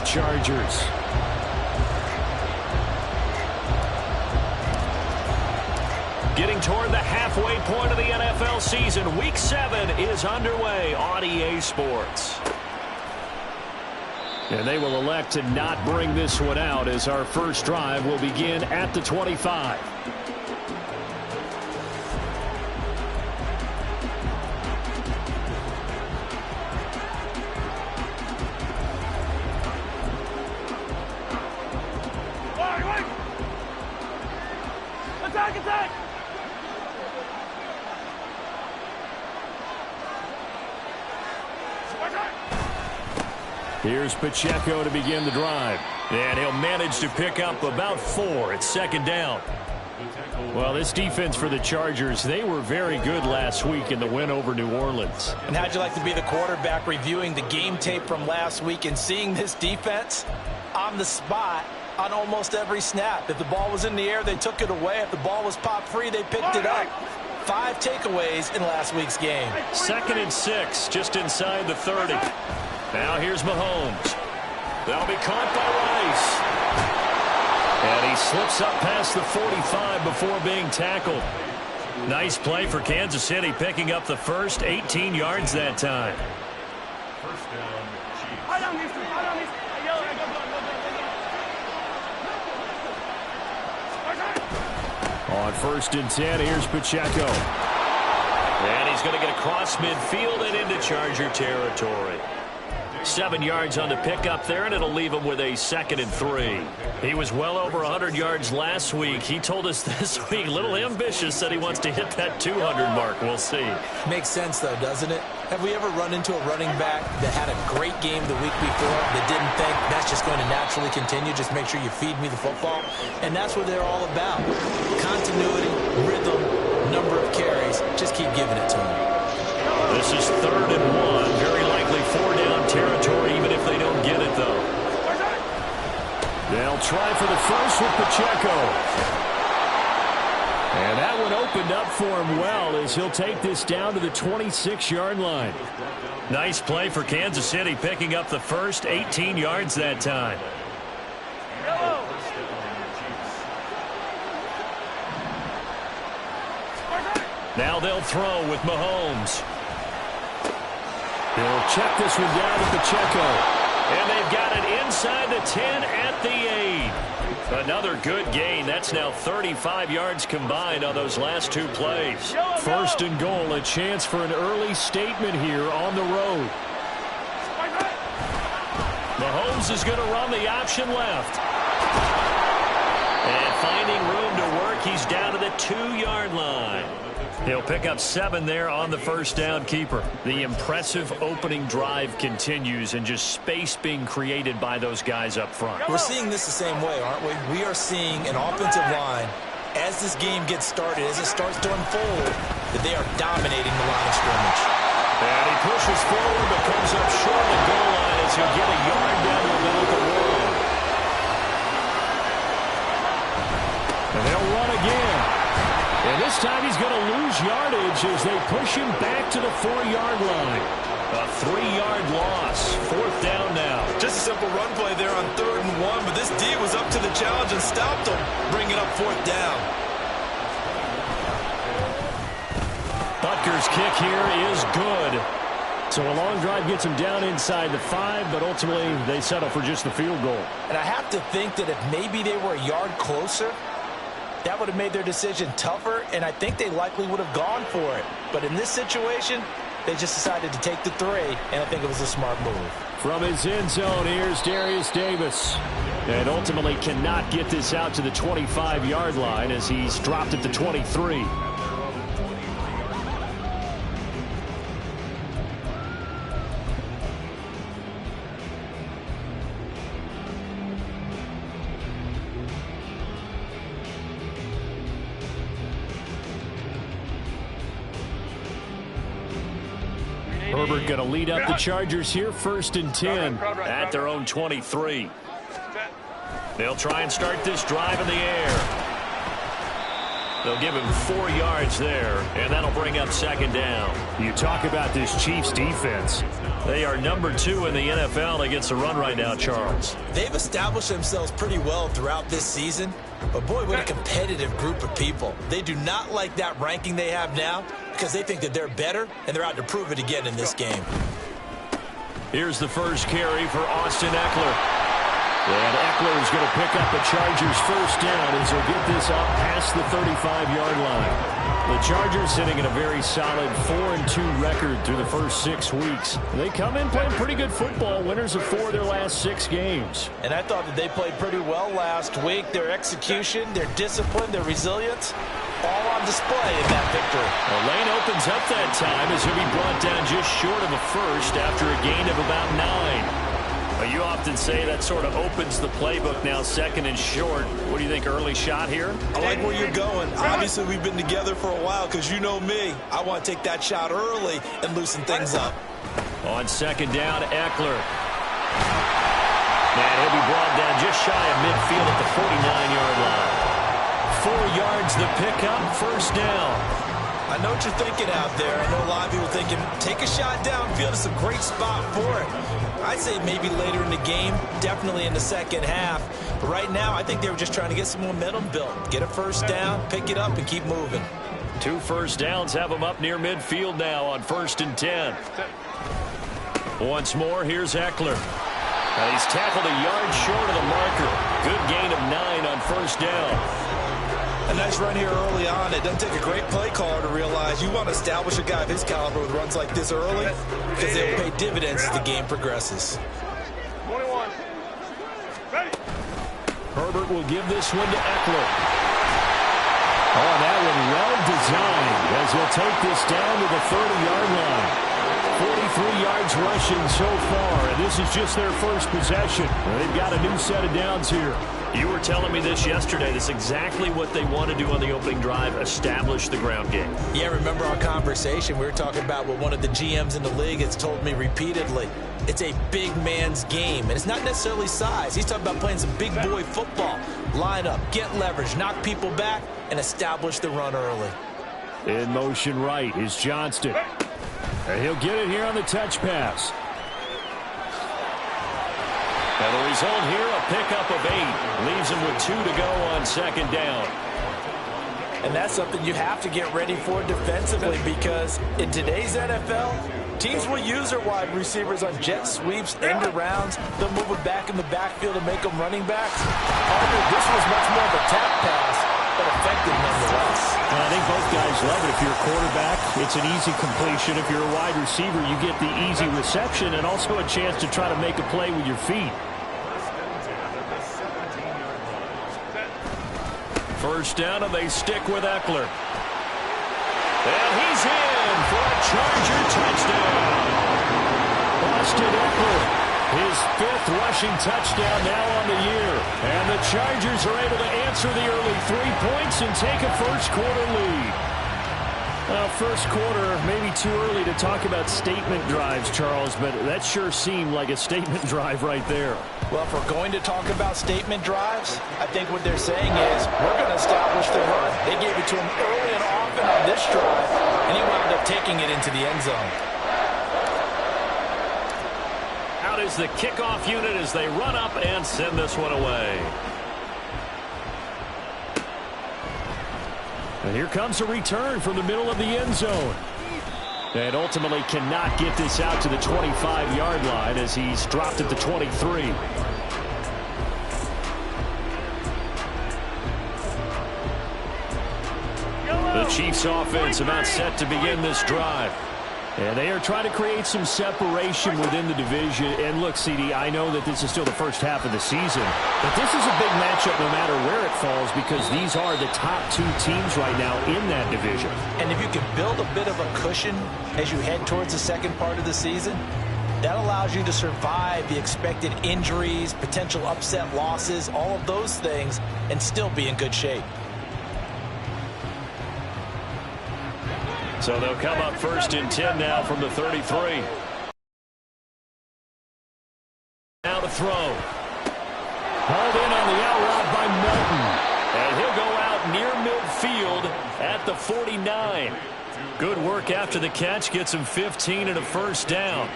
Chargers. Getting toward the halfway point of the NFL season, Week 7 is underway on EA Sports. And they will elect to not bring this one out as our first drive will begin at the 25. Attack! Here's Pacheco to begin the drive. And he'll manage to pick up about 4 at second down. Well, this defense for the Chargers, they were very good last week in the win over New Orleans. And how'd you like to be the quarterback reviewing the game tape from last week and seeing this defense on the spot on almost every snap? If the ball was in the air, they took it away. If the ball was popped free, they picked it up. 5 takeaways in last week's game. 2nd and 6, just inside the 30. Now here's Mahomes. That'll be caught by Rice. And he slips up past the 45 before being tackled. Nice play for Kansas City, picking up the first, 18 yards that time. First down, Chiefs. On 1st and 10, here's Pacheco. And he's going to get across midfield and into Charger territory. 7 yards on the pickup there, and it'll leave him with a 2nd and 3. He was well over 100 yards last week. He told us this week, a little ambitious, said he wants to hit that 200 mark. We'll see. Makes sense, though, doesn't it? Have we ever run into a running back that had a great game the week before that didn't think that's just going to naturally continue? Just make sure you feed me the football. And that's what they're all about. Continuity, rhythm, number of carries. Just keep giving it to him. This is 3rd and 1. Very likely 4-down territory, even if they don't get it, though. They'll try for the first with Pacheco. And that one opened up for him well as he'll take this down to the 26-yard line. Nice play for Kansas City, picking up the first, 18 yards that time. Now they'll throw with Mahomes. He'll check this one down to Pacheco. And they've got it inside the 10 at the 8. Another good gain. That's now 35 yards combined on those last 2 plays. 1st and goal, a chance for an early statement here on the road. Mahomes is going to run the option left. And finding room to work, he's down to the 2-yard line. He'll pick up 7 there on the first down keeper. The impressive opening drive continues and just space being created by those guys up front. We're seeing this the same way, aren't we? We are seeing an offensive line, as this game gets started, as it starts to unfold, that they are dominating the line of scrimmage. And he pushes forward but comes up short of the goal line as he'll get a yard down the middle of the wall. And they'll run again. And this time he's going to lose yardage as they push him back to the 4-yard line. A 3-yard loss. 4th down now. Just a simple run play there on 3rd and 1, but this D was up to the challenge and stopped him, bringing up 4th down. Butker's kick here is good. So a long drive gets him down inside the 5, but ultimately they settle for just the field goal. And I have to think that if maybe they were a yard closer, that would have made their decision tougher, and I think they likely would have gone for it. But in this situation, they just decided to take the 3, and I think it was a smart move. From his end zone, here's Darius Davis. And ultimately cannot get this out to the 25-yard line as he's dropped at the 23. Herbert going to lead up the Chargers here, 1st and 10 at their own 23. They'll try and start this drive in the air. They'll give him 4 yards there, and that'll bring up 2nd down. You talk about this Chiefs defense. They are number 2 in the NFL against the run right now, Charles. They've established themselves pretty well throughout this season. But, boy, what a competitive group of people. They do not like that ranking they have now because they think that they're better, and they're out to prove it again in this game. Here's the first carry for Austin Eckler. And Eckler is going to pick up the Chargers' first down as he'll get this up past the 35-yard line. The Chargers sitting in a very solid 4-2 record through the first 6 weeks. They come in playing pretty good football, winners of 4 of their last 6 games. And I thought that they played pretty well last week. Their execution, their discipline, their resilience, all on display in that victory. The lane opens up that time as he'll be brought down just short of a first after a gain of about 9. You often say that sort of opens the playbook now, 2nd and short. What do you think, early shot here? I like where you're going. Obviously, we've been together for a while because you know me. I want to take that shot early and loosen things up. On 2nd down, Eckler. And he'll be brought down just shy of midfield at the 49-yard line. 4 yards the pickup, first down. I know what you're thinking out there. I know a lot of people thinking, take a shot downfield. It's a great spot for it. I'd say maybe later in the game, definitely in the second half. But right now, I think they were just trying to get some momentum built. Get a first down, pick it up, and keep moving. 2 first downs have them up near midfield now on 1st and 10. Once more, here's Eckler. And he's tackled a yard short of the marker. Good gain of 9 on first down. A nice run here early on. It doesn't take a great play caller to realize you want to establish a guy of his caliber with runs like this early because they'll pay dividends as the game progresses. 21. Ready. Herbert will give this one to Eckler. Oh, that one well designed as he'll take this down to the 30-yard line. 43 yards rushing so far, and this is just their first possession. They've got a new set of downs here. You were telling me this yesterday. This is exactly what they want to do on the opening drive, establish the ground game. Yeah, remember our conversation? We were talking about what one of the GMs in the league has told me repeatedly. It's a big man's game, and it's not necessarily size. He's talking about playing some big boy football. Line up, get leverage, knock people back, and establish the run early. In motion right is Johnston. And he'll get it here on the touch pass. And the result here, a pickup of 8. Leaves him with 2 to go on 2nd down. And that's something you have to get ready for defensively because in today's NFL, teams will use their wide receivers on jet sweeps, end arounds. They'll move it back in the backfield and make them running backs. This was much more of a tap pass, but effective nonetheless. And I think both guys love it. If you're a quarterback, it's an easy completion. If you're a wide receiver, you get the easy reception and also a chance to try to make a play with your feet. First down, and they stick with Eckler. And he's in for a Charger touchdown. Austin Eckler, his 5th rushing touchdown now on the year. And the Chargers are able to answer the early 3 points and take a first-quarter lead. First quarter, maybe too early to talk about statement drives, Charles, but that sure seemed like a statement drive right there. Well, if we're going to talk about statement drives, I think what they're saying is we're going to establish the run. They gave it to him early and often on this drive, and he wound up taking it into the end zone. Out is the kickoff unit as they run up and send this one away. And here comes a return from the middle of the end zone. And ultimately cannot get this out to the 25-yard line as he's dropped at the 23. The Chiefs offense about set to begin this drive. And they are trying to create some separation within the division. And look, CD, I know that this is still the first half of the season, but this is a big matchup no matter where it falls because these are the top 2 teams right now in that division. And if you can build a bit of a cushion as you head towards the second part of the season, that allows you to survive the expected injuries, potential upset losses, all of those things, and still be in good shape. So they'll come up 1st and 10 now from the 33. Now to throw. Hauled in on the out route by Melton. And he'll go out near midfield at the 49. Good work after the catch. Gets him 15 and a first down.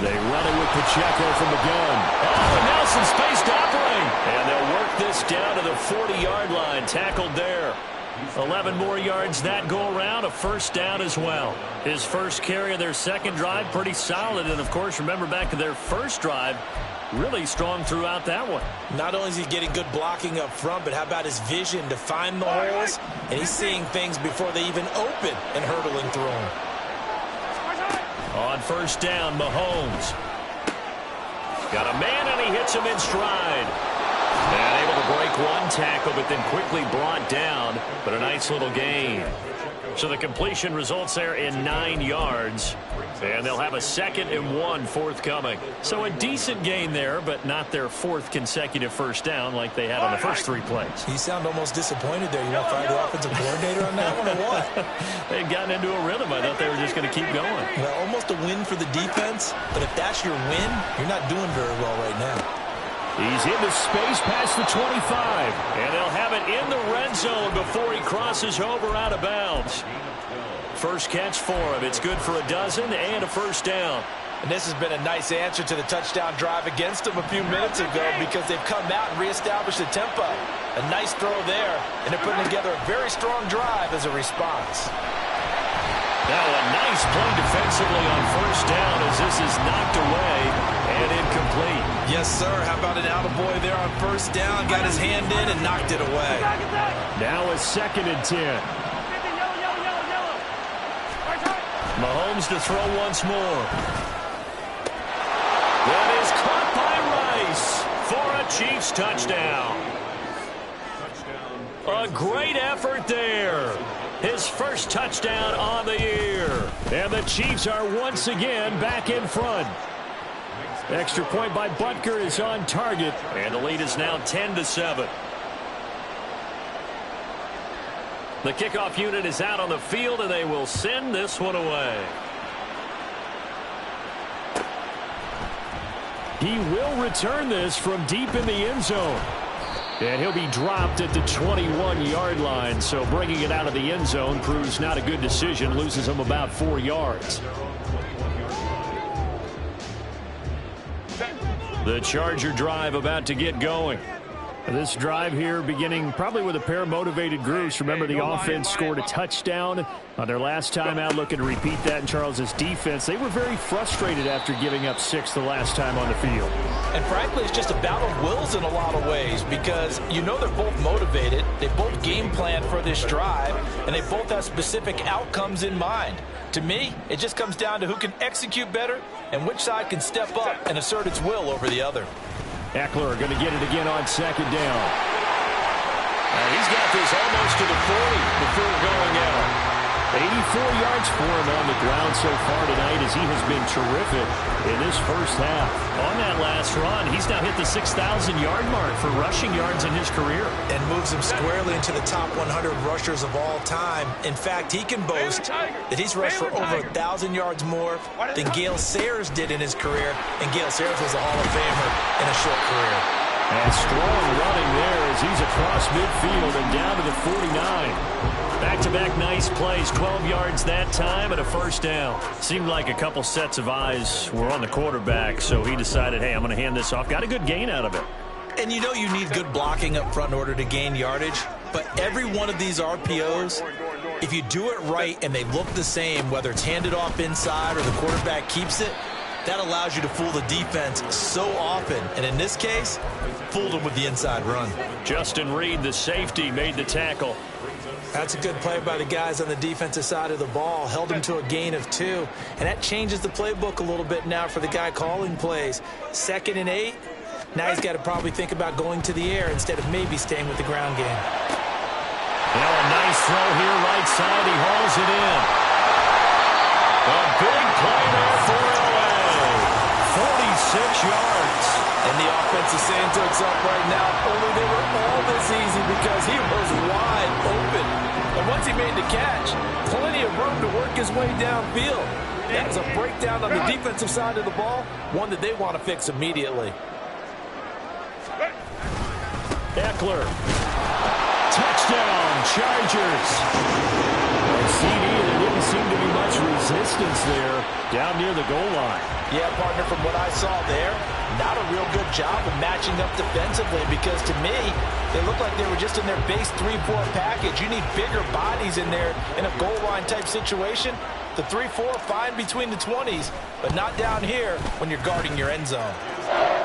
They run it with Pacheco from the gun. Oh, and now some space to operate. And they'll work this down to the 40-yard line. Tackled there. 11 more yards that go around. A first down as well. His first carry of their second drive, pretty solid. And, of course, remember back to their first drive, really strong throughout that one. Not only is he getting good blocking up front, but how about his vision to find the holes? And he's seeing things before they even open and hurdling through them. On first down, Mahomes. Got a man, and he hits him in stride. And able to break one tackle, but then quickly brought down. But a nice little gain. So the completion results there in 9 yards. And they'll have a 2nd and 1 forthcoming. So a decent gain there, but not their 4th consecutive first down like they had on the first 3 plays. You sound almost disappointed there. You want to fire the offensive coordinator on that one or what? They'd gotten into a rhythm. I thought they were just going to keep going. Well, almost a win for the defense. But if that's your win, you're not doing very well right now. He's into space past the 25. And they'll have it in the red zone before he crosses over out of bounds. First catch for him. It's good for a dozen and a first down. And this has been a nice answer to the touchdown drive against them a few minutes ago because they've come out and reestablished the tempo. A nice throw there, and they're putting together a very strong drive as a response. Now a nice play defensively on first down as this is knocked away and incomplete. Yes, sir. How about an attaboy there on first down? Got his hand in and knocked it away. Now a 2nd and 10. Mahomes to throw once more. That is caught by Rice for a Chiefs touchdown. A great effort there. His first touchdown on the year. And the Chiefs are once again back in front. Extra point by Butker is on target. And the lead is now 10-7. The kickoff unit is out on the field, and they will send this one away. He will return this from deep in the end zone. And he'll be dropped at the 21-yard line, so bringing it out of the end zone proves not a good decision, loses him about 4 yards. The Charger drive about to get going. This drive here beginning probably with a pair of motivated groups. Remember, the offense scored a touchdown on their last time out, looking to repeat that in Charles's defense. They were very frustrated after giving up 6 the last time on the field. And frankly, it's just a battle of wills in a lot of ways because you know they're both motivated. They both game plan for this drive, and they both have specific outcomes in mind. To me, it just comes down to who can execute better and which side can step up and assert its will over the other. Eckler going to get it again on 2nd down. He's got this almost to the 40 before going out. 84 yards for him on the ground so far tonight as he has been terrific in this first half. On that last run, he's now hit the 6,000-yard mark for rushing yards in his career. And moves him squarely into the top 100 rushers of all time. In fact, he can boast that he's rushed for over 1,000 yards more than Gale Sayers did in his career. And Gale Sayers was a Hall of Famer in a short career. And strong running there as he's across midfield and down to the 49. Back-to-back nice plays, 12 yards that time and a first down. Seemed like a couple sets of eyes were on the quarterback, so he decided, hey, I'm going to hand this off. Got a good gain out of it. And you know you need good blocking up front in order to gain yardage, but every one of these RPOs, if you do it right and they look the same, whether it's handed off inside or the quarterback keeps it, that allows you to fool the defense so often. And in this case, fooled them with the inside run. Justin Reed, the safety, made the tackle. That's a good play by the guys on the defensive side of the ball. Held him to a gain of 2. And that changes the playbook a little bit now for the guy calling plays. 2nd and 8. Now he's got to probably think about going to the air instead of maybe staying with the ground game. Now a nice throw here right side. He hauls it in. A big play there for LA. 46 yards. And the offense is saying to itself right now, only they were all this easy because he was wide open. And once he made the catch, plenty of room to work his way downfield. That's a breakdown on the defensive side of the ball, one that they want to fix immediately. Eckler. Touchdown, Chargers. A CD that didn't seem to be much resistance there down near the goal line. Yeah, partner, from what I saw there, not a real good job of matching up defensively, because to me, they looked like they were just in their base 3-4 package. You need bigger bodies in there in a goal line type situation. The 3-4 fine between the 20s, but not down here when you're guarding your end zone.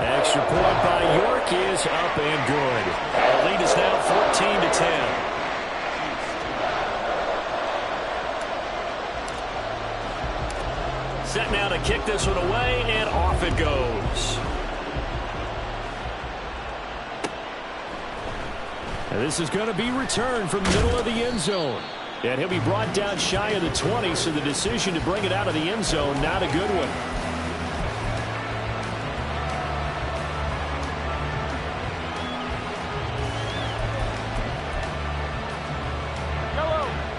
Extra point by York is up and good. Our lead is now 14-10. Set now to kick this one away, and off it goes. And this is going to be returned from the middle of the end zone. And he'll be brought down shy of the 20, so the decision to bring it out of the end zone, not a good one.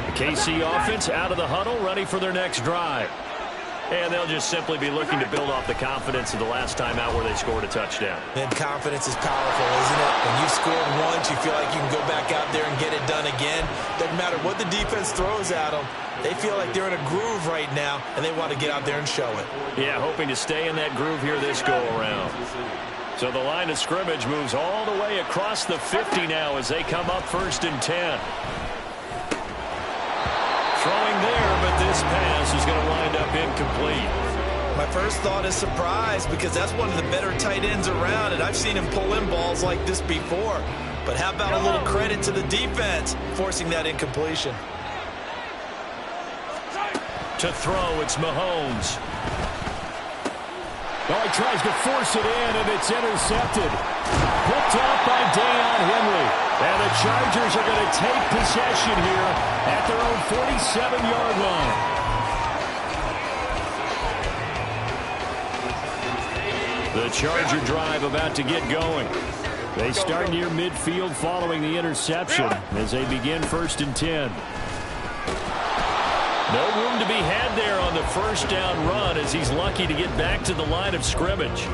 The KC offense out of the huddle, ready for their next drive. And they'll just simply be looking to build off the confidence of the last time out where they scored a touchdown. And confidence is powerful, isn't it? When you've scored once, you feel like you can go back out there and get it done again. Doesn't matter what the defense throws at them. They feel like they're in a groove right now, and they want to get out there and show it. Yeah, hoping to stay in that groove here this go-around. So the line of scrimmage moves all the way across the 50 now as they come up 1st and 10. Throwing there, but this pass is going to wind up incomplete. My first thought is surprise, because that's one of the better tight ends around, and I've seen him pull in balls like this before. But how about a little credit to the defense forcing that incompletion? To throw, it's Mahomes. Well, he tries to force it in, and it's intercepted. Picked off by Deion Henley. And the Chargers are going to take possession here at their own 47-yard line. The Charger drive about to get going. They start near midfield following the interception as they begin 1st and 10. No room to be had there on the first down run as he's lucky to get back to the line of scrimmage.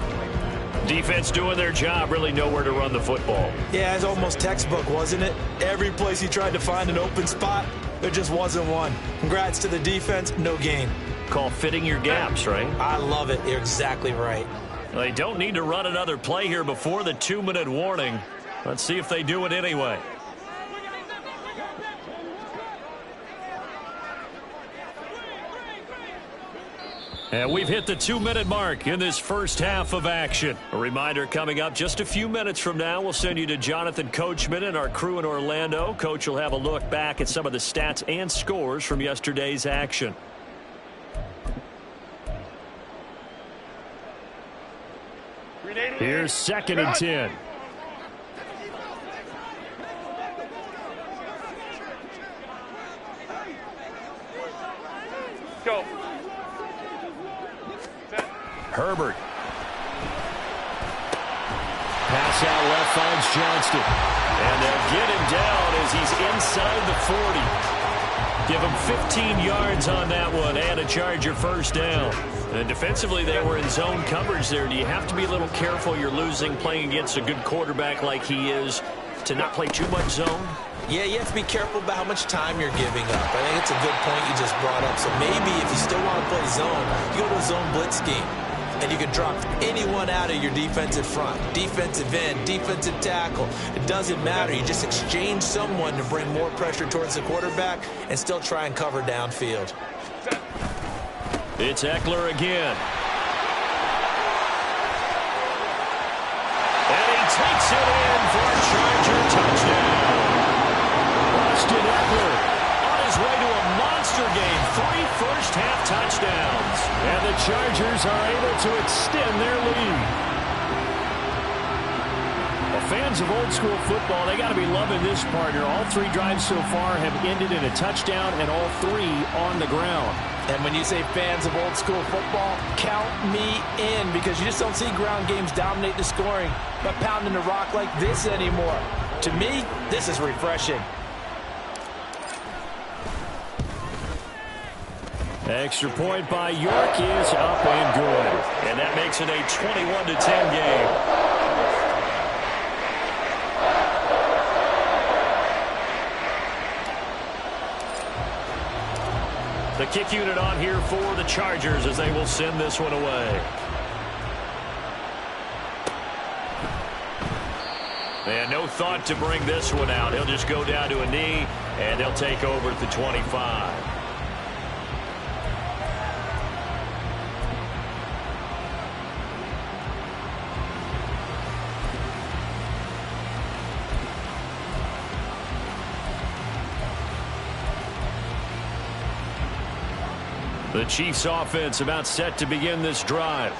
Defense doing their job, really nowhere to run the football. Yeah, it's almost textbook, wasn't it? Every place he tried to find an open spot, there just wasn't one. Congrats to the defense, no gain. Call fitting your gaps, right? I love it. You're exactly right. They don't need to run another play here before the 2-minute warning. Let's see if they do it anyway. And we've hit the 2-minute mark in this first half of action. A reminder coming up just a few minutes from now, we'll send you to Jonathan Coachman and our crew in Orlando. Coach will have a look back at some of the stats and scores from yesterday's action. Here's 2nd and 10. Go. Herbert. Pass out left finds Johnston. And they'll get him down as he's inside the 40. Give him 15 yards on that one and a Charger first down. And defensively, they were in zone coverage there. Do you have to be a little careful? You're losing playing against a good quarterback like he is to not play too much zone? Yeah, you have to be careful about how much time you're giving up. I think it's a good point you just brought up. So maybe if you still want to play zone, you go to a zone blitz scheme. And you can drop anyone out of your defensive front. Defensive end, defensive tackle. It doesn't matter. You just exchange someone to bring more pressure towards the quarterback and still try and cover downfield. It's Eckler again. And he takes it in for a Charger touchdown. Austin Eckler on his way to a monster game. 3 first-half touchdowns. And the Chargers are able to extend their lead. Well, fans of old-school football, they got to be loving this, partner. All 3 drives so far have ended in a touchdown, and all 3 on the ground. And when you say fans of old-school football, count me in, because you just don't see ground games dominate the scoring by pounding the rock like this anymore. To me, this is refreshing. Extra point by York is up and good. And that makes it a 21-10 game. The kick unit on here for the Chargers as they will send this one away. They had no thought to bring this one out. He'll just go down to a knee, and they'll take over at the 25. The Chiefs offense about set to begin this drive.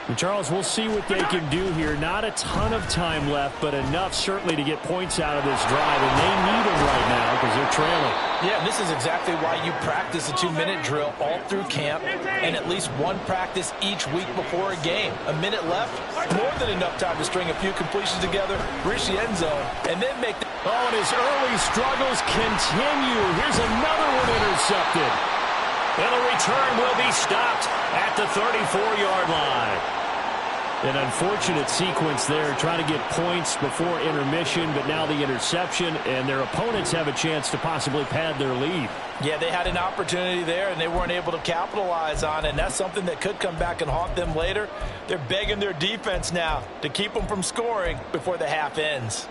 And Charles, we'll see what they can do here. Not a ton of time left, but enough certainly to get points out of this drive, and they need them right now because they're trailing. Yeah, this is exactly why you practice a 2-minute drill all through camp and at least one practice each week before a game. A minute left, more than enough time to string a few completions together, reach the end zone, and then make the... Oh, and his early struggles continue. Here's another one intercepted. And the return will be stopped at the 34-yard line. An unfortunate sequence there, trying to get points before intermission, but now the interception, and their opponents have a chance to possibly pad their lead. Yeah, they had an opportunity there, and they weren't able to capitalize on it, and that's something that could come back and haunt them later. They're begging their defense now to keep them from scoring before the half ends.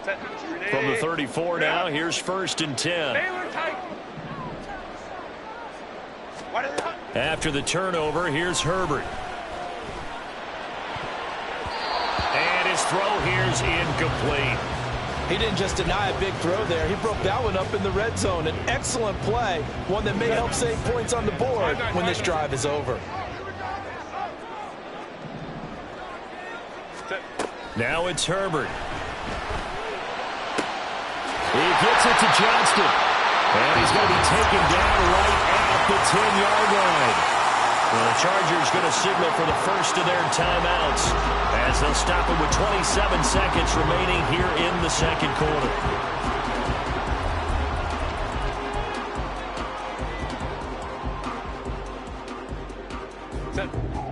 From the 34 now, here's 1st and 10. After the turnover, here's Herbert. And his throw here's incomplete. He didn't just deny a big throw there. He broke that one up in the red zone. An excellent play, one that may help save points on the board when this drive is over. Now it's Herbert. He gets it to Johnston. And he's going to be taken down right at the 10-yard line. Well, the Chargers going to signal for the first of their timeouts as they'll stop it with 27 seconds remaining here in the second quarter.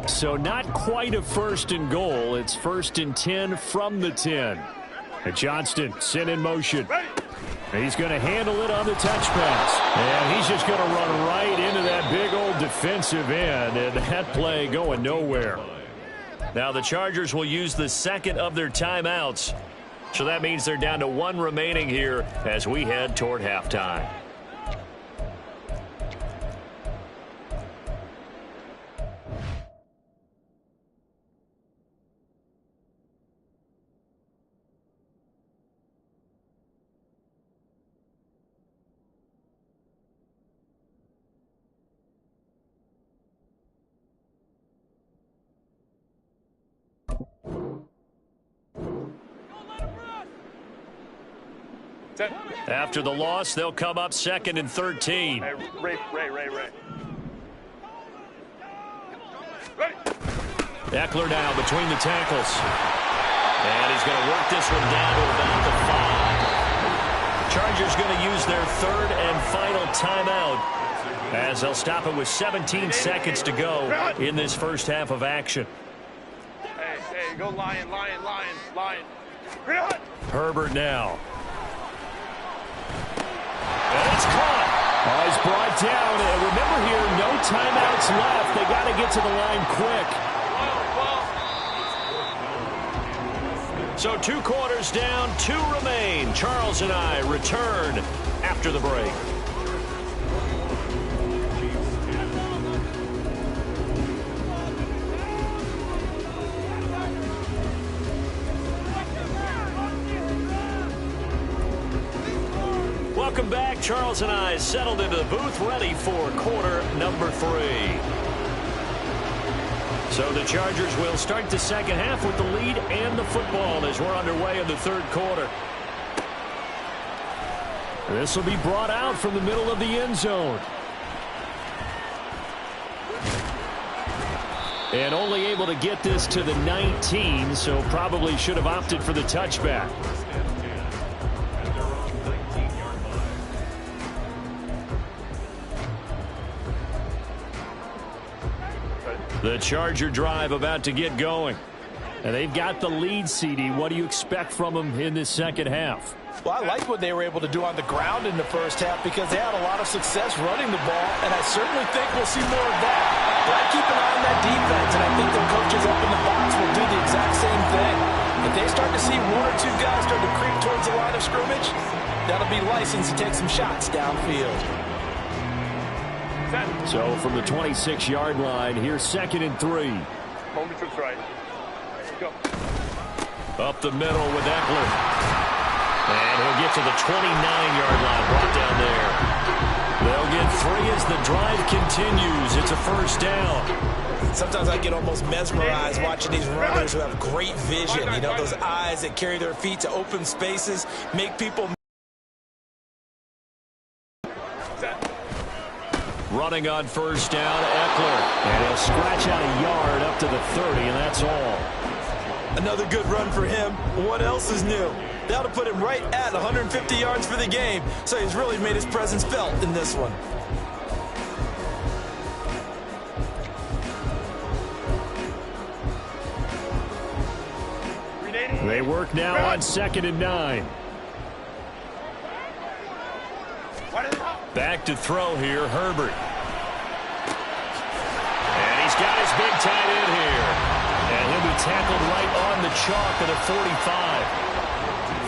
So not quite a 1st and goal. It's 1st and 10 from the 10. And Johnston sent in motion. He's going to handle it on the touch pass. And he's just going to run right into that big old defensive end. And that play going nowhere. Now the Chargers will use the second of their timeouts. So that means they're down to 1 remaining here as we head toward halftime. After the loss, they'll come up 2nd and 13. Hey, Ray. Eckler now between the tackles. And he's going to work this one down to about the 5. Chargers going to use their 3rd and final timeout as they'll stop it with 17 seconds to go in this first half of action. Hey, go Lion. Herbert now. And it's caught. Oh, he's brought down. And remember here, no timeouts left. They got to get to the line quick. So 2 quarters down, 2 remain. Charles and I return after the break. Welcome back. Charles and I settled into the booth, ready for quarter number 3. So the Chargers will start the second half with the lead and the football as we're underway in the 3rd quarter. This will be brought out from the middle of the end zone. And only able to get this to the 19, so probably should have opted for the touchback. The Charger drive about to get going. And they've got the lead, CD. What do you expect from them in this second half? Well, I like what they were able to do on the ground in the first half because they had a lot of success running the ball, and I certainly think we'll see more of that. But I keep an eye on that defense, and I think their coaches up in the box will do the exact same thing. If they start to see one or two guys start to creep towards the line of scrimmage, that'll be license to take some shots downfield. So from the 26-yard line, here's 2nd and 3. Hold me to the right. Go. Up the middle with Eckler. And he'll get to the 29-yard line, brought down there. They'll get 3 as the drive continues. It's a first down. Sometimes I get almost mesmerized watching these runners who have great vision. You know, those eyes that carry their feet to open spaces, make people... Running on first down, Eckler. And he'll scratch out a yard up to the 30, and that's all. Another good run for him. What else is new? That'll put him right at 150 yards for the game, so he's really made his presence felt in this one. They work now on 2nd and 9. Back to throw here, Herbert. And he's got his big tight end here. And he'll be tackled right on the chalk of the 45.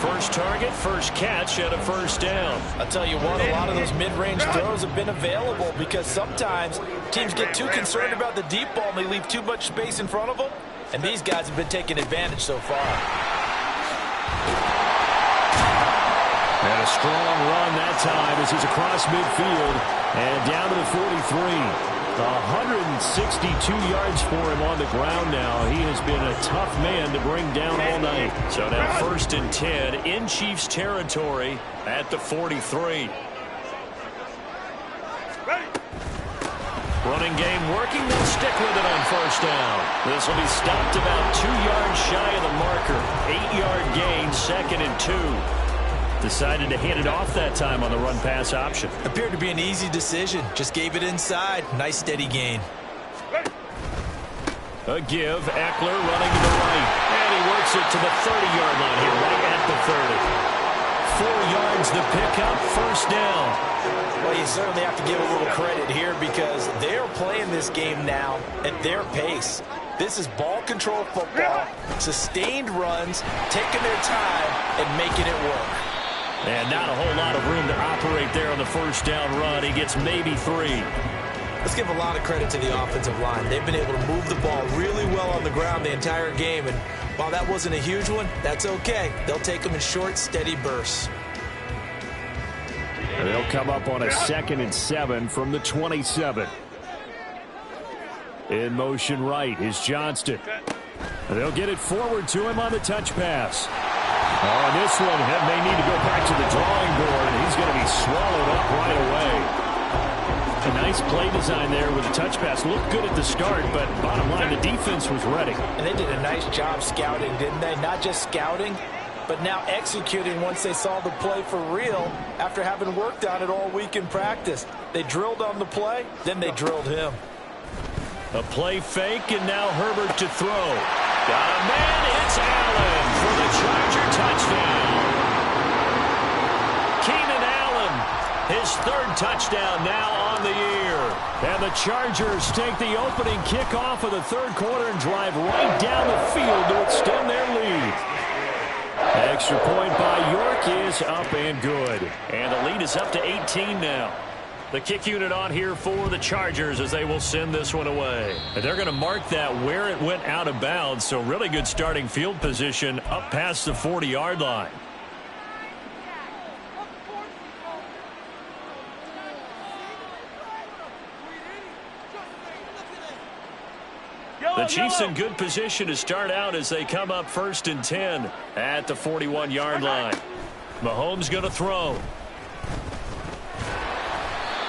First target, first catch, and a first down. I'll tell you what, a lot of those mid-range throws have been available because sometimes teams get too concerned about the deep ball and they leave too much space in front of them. And these guys have been taking advantage so far. And a strong run that time as he's across midfield and down to the 43. 162 yards for him on the ground now. He has been a tough man to bring down all night. So now 1st and 10 in Chiefs territory at the 43. Running game working. They'll stick with it on first down. This will be stopped about 2 yards shy of the marker. 8-yard gain, 2nd and 2. Decided to hand it off that time on the run-pass option. Appeared to be an easy decision. Just gave it inside. Nice steady gain. A give. Eckler running to the right. And he works it to the 30-yard line here, right at the 30. 4 yards the pickup, first down. Well, you certainly have to give a little credit here because they're playing this game now at their pace. This is ball control football, sustained runs, taking their time and making it work. And not a whole lot of room to operate there on the first down run. He gets maybe 3. Let's give a lot of credit to the offensive line. They've been able to move the ball really well on the ground the entire game. And while that wasn't a huge one, that's okay. They'll take them in short, steady bursts. And they'll come up on a 2nd and 7 from the 27. In motion right is Johnston. And they'll get it forward to him on the touch pass. Oh, this one may need to go back to the drawing board, and he's going to be swallowed up right away. A nice play design there with the touch pass. Looked good at the start, but bottom line, the defense was ready. And they did a nice job scouting, didn't they? Not just scouting, but now executing once they saw the play for real after having worked on it all week in practice. They drilled on the play, then they drilled him. A play fake, and now Herbert to throw. Got a man, it's Allen for the Charger touchdown. Keenan Allen, his 3rd touchdown now on the year. And the Chargers take the opening kickoff of the 3rd quarter and drive right down the field to extend their lead. Extra point by York is up and good. And the lead is up to 18 now. The kick unit on here for the Chargers as they will send this one away. And they're going to mark that where it went out of bounds, so really good starting field position up past the 40-yard line. The Chiefs in good position to start out as they come up 1st and 10 at the 41-yard line. Mahomes going to throw.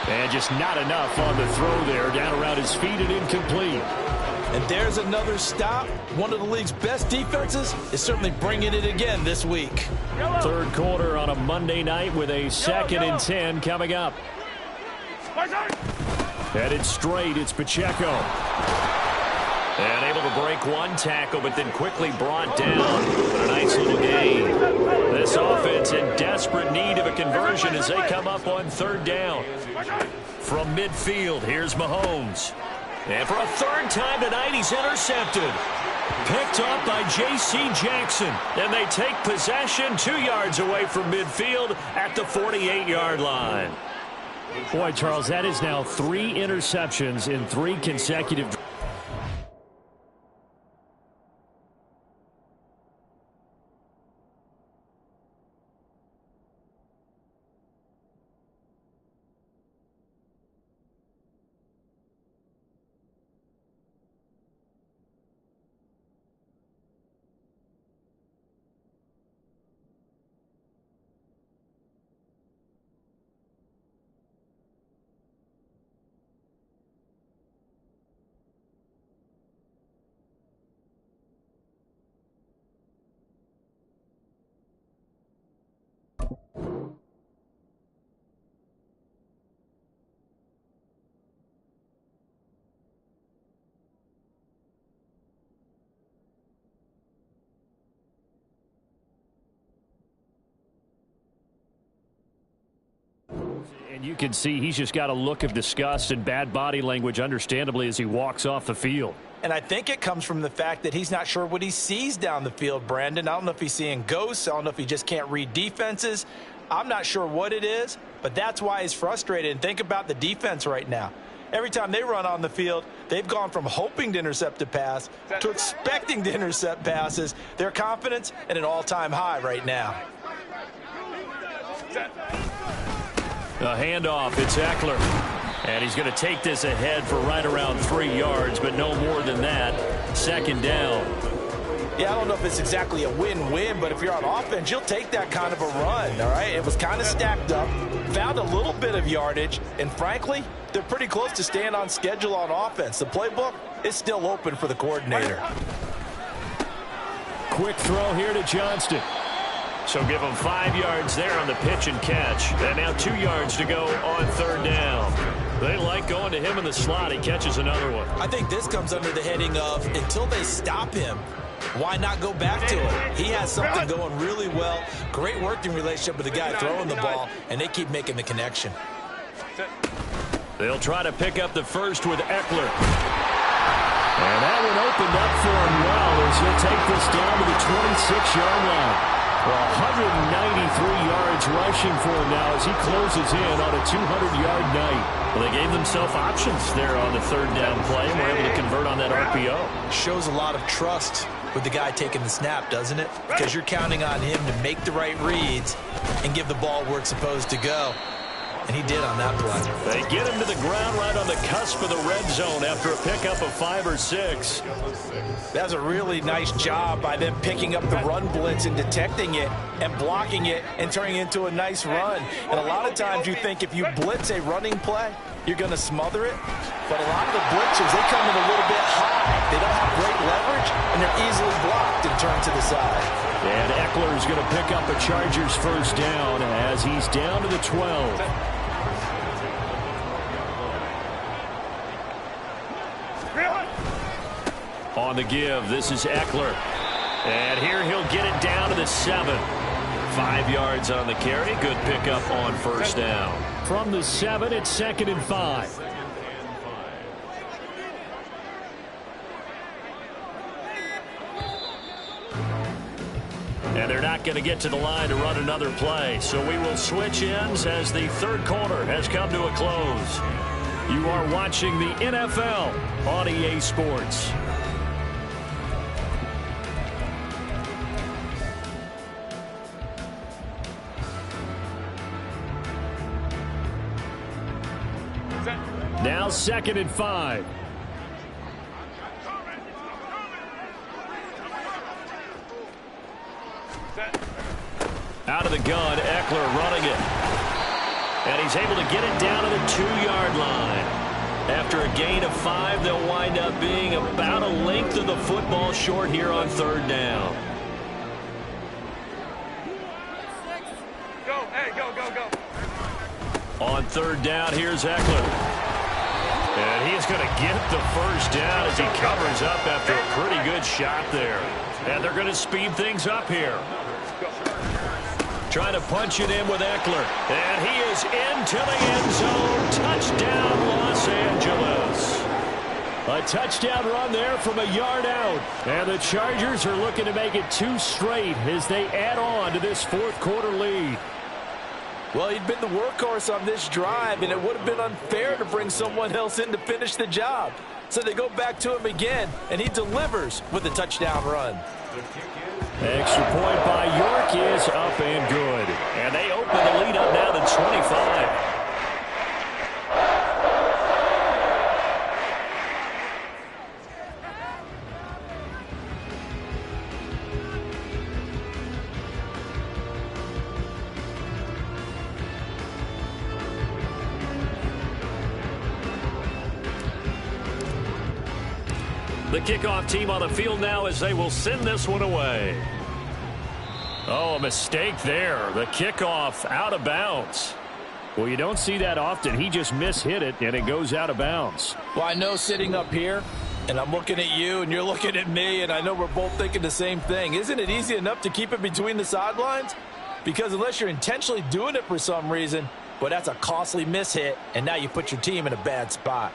And just not enough on the throw there. Down around his feet and incomplete. And there's another stop. One of the league's best defenses is certainly bringing it again this week. 3rd quarter on a Monday night with a 2nd and 10 coming up. Headed straight, it's Pacheco. And able to break one tackle, but then quickly brought down. But a nice little gain. This offense in desperate need of a conversion as they come up on third down. From midfield, here's Mahomes. And for a third time tonight, he's intercepted. Picked up by J.C. Jackson. And they take possession 2 yards away from midfield at the 48-yard line. Boy, Charles, that is now 3 interceptions in 3 consecutive. And you can see he's just got a look of disgust and bad body language, understandably, as he walks off the field. And I think it comes from the fact that he's not sure what he sees down the field, Brandon. I don't know if he's seeing ghosts. I don't know if he just can't read defenses. I'm not sure what it is, but that's why he's frustrated. And think about the defense right now. Every time they run on the field, they've gone from hoping to intercept a pass to expecting to intercept passes. Their confidence at an all-time high right now. A handoff, it's Eckler. And he's going to take this ahead for right around 3 yards, but no more than that. Second down. Yeah, I don't know if it's exactly a win-win, but if you're on offense, you'll take that kind of a run, all right? It was kind of stacked up, found a little bit of yardage, and frankly, they're pretty close to staying on schedule on offense. The playbook is still open for the coordinator. Quick throw here to Johnston. So give him 5 yards there on the pitch and catch. And now 2 yards to go on third down. They like going to him in the slot. He catches another one. I think this comes under the heading of until they stop him, why not go back to it? He has something going really well. Great working relationship with the guy throwing the ball, and they keep making the connection. They'll try to pick up the first with Eckler. And that one opened up for him well as he'll take this down to the 26-yard line. Well, 193 yards rushing for him now as he closes in on a 200-yard night. Well, they gave themselves options there on the third down play and were able to convert on that RPO. Shows a lot of trust with the guy taking the snap, doesn't it? Because you're counting on him to make the right reads and give the ball where it's supposed to go. And he did on that play. They get him to the ground right on the cusp of the red zone after a pickup of 5 or 6. That was a really nice job by them picking up the run blitz and detecting it and blocking it and turning it into a nice run. And a lot of times you think if you blitz a running play, you're going to smother it. But a lot of the blitzers, they come in a little bit high. They don't have great leverage, and they're easily blocked and turned to the side. And Eckler is going to pick up a Chargers first down as he's down to the 12. On the give, this is Eckler. And here he'll get it down to the 7. 5 yards on the carry. Good pickup on first down. From the 7, it's 2nd and 5. And they're not going to get to the line to run another play. So we will switch ends as the third quarter has come to a close. You are watching the NFL on EA Sports. Now 2nd and 5. Out of the gun, Eckler running it. And he's able to get it down to the 2-yard line. After a gain of 5, they'll wind up being about a length of the football short here on third down. Go, hey, go, go, go. On third down, here's Eckler. And he is going to get the first down as he covers up after a pretty good shot there. And they're going to speed things up here. Trying to punch it in with Eckler. And he is into the end zone. Touchdown, Los Angeles. A touchdown run there from a yard out. And the Chargers are looking to make it 2 straight as they add on to this fourth quarter lead. Well, he'd been the workhorse on this drive, and it would have been unfair to bring someone else in to finish the job. So they go back to him again, and he delivers with a touchdown run. Extra point by York is up and good. And they open the lead up now to 25. The kickoff team on the field now as they will send this one away. Oh, a mistake there. The kickoff out of bounds. Well, you don't see that often. He just mishit it, and it goes out of bounds. Well, I know sitting up here, and I'm looking at you, and you're looking at me, and I know we're both thinking the same thing. Isn't it easy enough to keep it between the sidelines? Because unless you're intentionally doing it for some reason, well, that's a costly mishit, and now you put your team in a bad spot.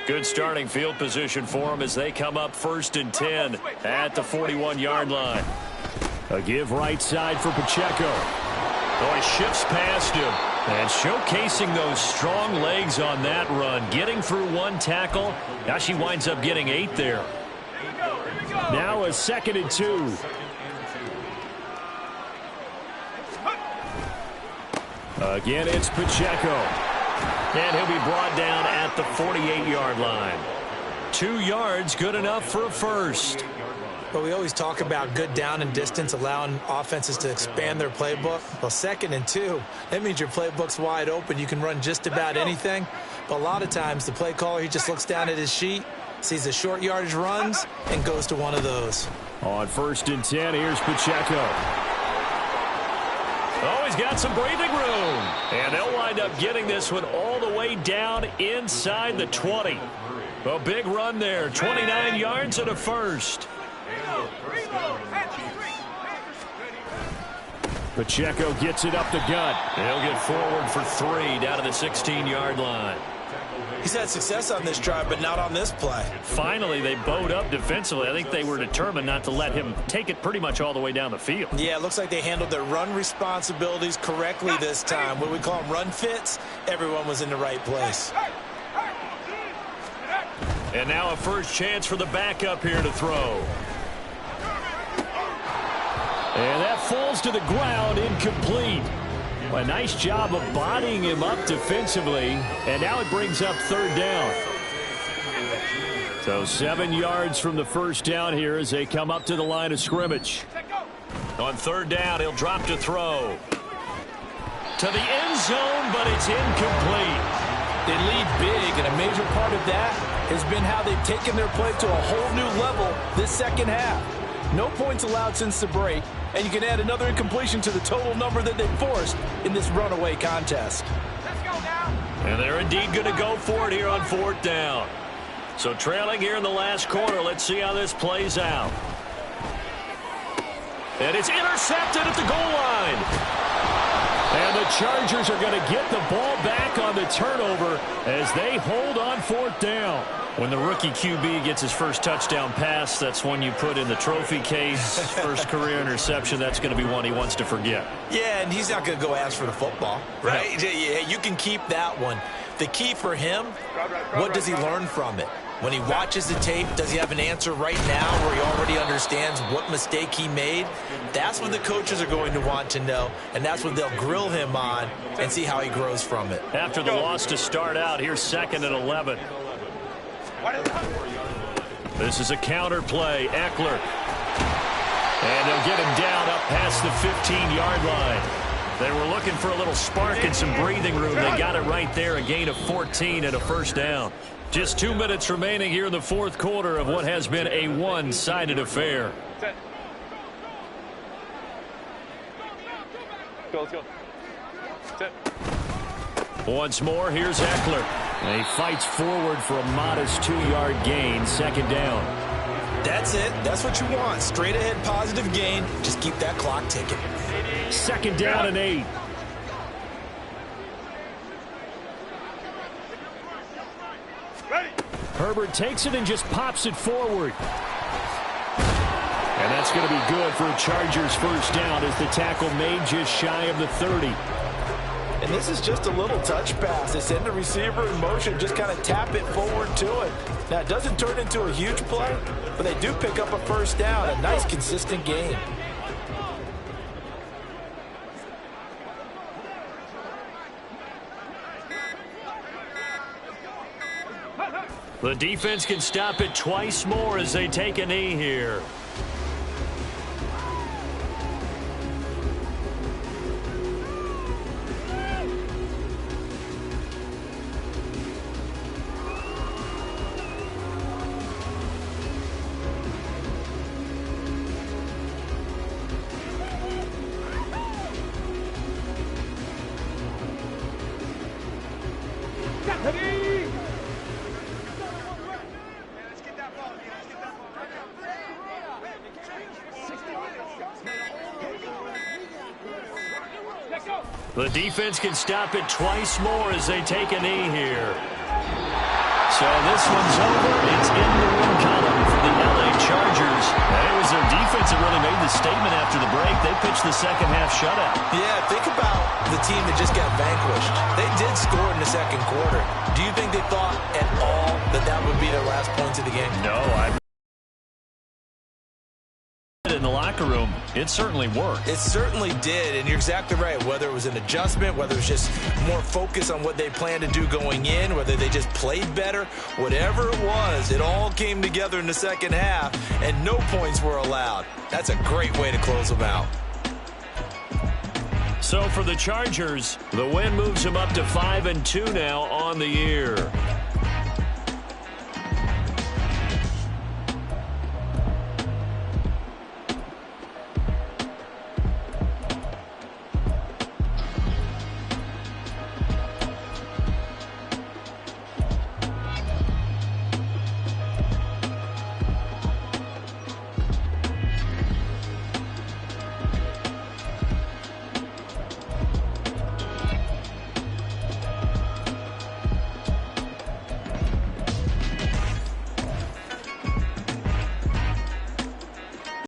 Good starting field position for them as they come up 1st and 10 at the 41-yard line. A give right side for Pacheco. Oh, he shifts past him. And showcasing those strong legs on that run. Getting through 1 tackle. Now she winds up getting 8 there. Now a 2nd and 2. Again, it's Pacheco. And he'll be brought down at the 48-yard line. 2 yards, good enough for a first. But we always talk about good down and distance, allowing offenses to expand their playbook. Well, 2nd and 2, that means your playbook's wide open. You can run just about anything. But a lot of times, the play caller, he just looks down at his sheet, sees the short yardage runs, and goes to one of those. On 1st and 10, here's Pacheco. Oh, he's got some breathing room. And they'll wind up getting this one all the way down inside the 20. A big run there, 29 yards and a first. Pacheco gets it up the gut. He'll get forward for 3 down to the 16-yard line. He's had success on this drive, but not on this play. Finally, they bowed up defensively. I think they were determined not to let him take it pretty much all the way down the field. Yeah, it looks like they handled their run responsibilities correctly this time. What we call them run fits, everyone was in the right place. And now a first chance for the backup here to throw. And that falls to the ground, incomplete. A nice job of bodying him up defensively, and now it brings up 3rd down. So 7 yards from the first down here as they come up to the line of scrimmage. On 3rd down, he'll drop to throw. To the end zone, but it's incomplete. They lead big, and a major part of that has been how they've taken their play to a whole new level this second half. No points allowed since the break, and you can add another incompletion to the total number that they forced in this runaway contest. Let's go now. And they're indeed going to go for it here on 4th down. So trailing here in the last quarter, let's see how this plays out. And it's intercepted at the goal line. And the Chargers are going to get the ball back on the turnover as they hold on 4th down. When the rookie QB gets his first touchdown pass, that's one you put in the trophy case. First career interception, that's going to be one he wants to forget. Yeah, and he's not going to go ask for the football, right? No. Yeah, you can keep that one. The key for him, what does he learn from it? When he watches the tape, does he have an answer right now where he already understands what mistake he made? That's what the coaches are going to want to know, and that's what they'll grill him on and see how he grows from it. After the loss to start out, here's 2nd and 11. This is a counter play. Eckler. And they'll get him down up past the 15-yard line. They were looking for a little spark and some breathing room. They got it right there, a gain of 14 and a first down. Just 2 minutes remaining here in the 4th quarter of what has been a one-sided affair. Go, let's go. Once more, here's Eckler. And he fights forward for a modest 2-yard gain, second down. That's it. That's what you want. Straight ahead positive gain. Just keep that clock ticking. Second down and 8. Herbert takes it and just pops it forward. And that's going to be good for a Chargers first down as the tackle made just shy of the 30. And this is just a little touch pass. They send the receiver in motion, just kind of tap it forward to it. Now, it doesn't turn into a huge play, but they do pick up a first down. A nice, consistent gain. The defense can stop it twice more as they take a knee here. The defense can stop it twice more as they take a knee here. So this one's over. It's in the win column for the LA Chargers. And it was their defense that really made the statement after the break. They pitched the second half shutout. Yeah, think about the team that just got vanquished. They did score in the second quarter. Do you think they thought at all that that would be their last points of the game? No, in the locker room, it certainly worked. It certainly did, and you're exactly right. Whether it was an adjustment, whether it was just more focus on what they planned to do going in, whether they just played better, whatever it was, it all came together in the second half, and no points were allowed. That's a great way to close them out. So for the Chargers, the win moves them up to 5-2 now on the year.